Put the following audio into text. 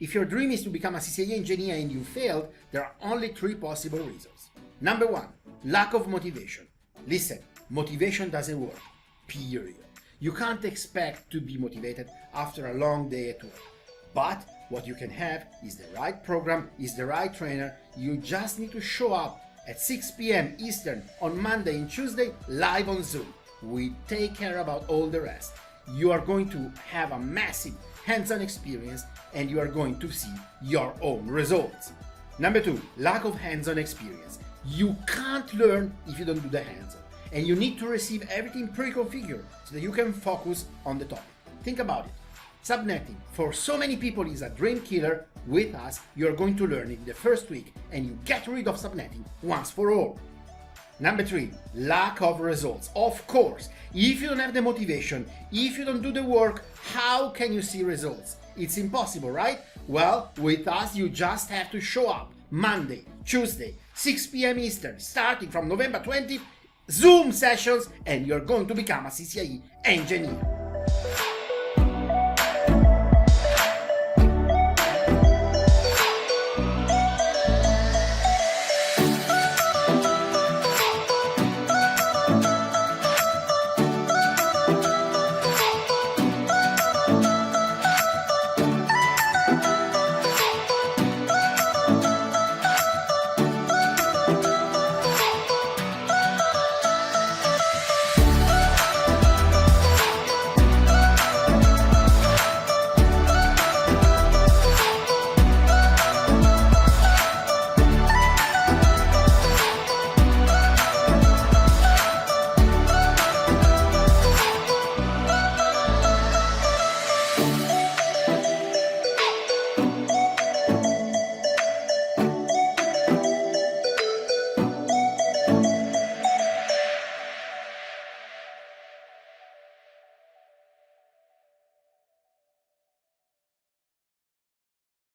If your dream is to become a CCIE engineer and you failed, there are only 3 possible reasons. Number 1, lack of motivation. Listen, motivation doesn't work, period. You can't expect to be motivated after a long day at work. But what you can have is the right program, is the right trainer. You just need to show up at 6 p.m. Eastern on Monday and Tuesday live on Zoom. We take care about all the rest. You are going to have a massive hands-on experience and you are going to see your own results. Number 2, lack of hands-on experience. You can't learn if you don't do the hands-on, and you need to receive everything pre-configured so that you can focus on the topic. Think about it. Subnetting for so many people is a dream killer. With us, you're going to learn it in the first week and you get rid of subnetting once for all. Number 3, lack of results. Of course, if you don't have the motivation, if you don't do the work, how can you see results? It's impossible, right? Well, with us, you just have to show up Monday, Tuesday, 6 p.m. Eastern, starting from November 20th, Zoom sessions, and you're going to become a CCIE engineer.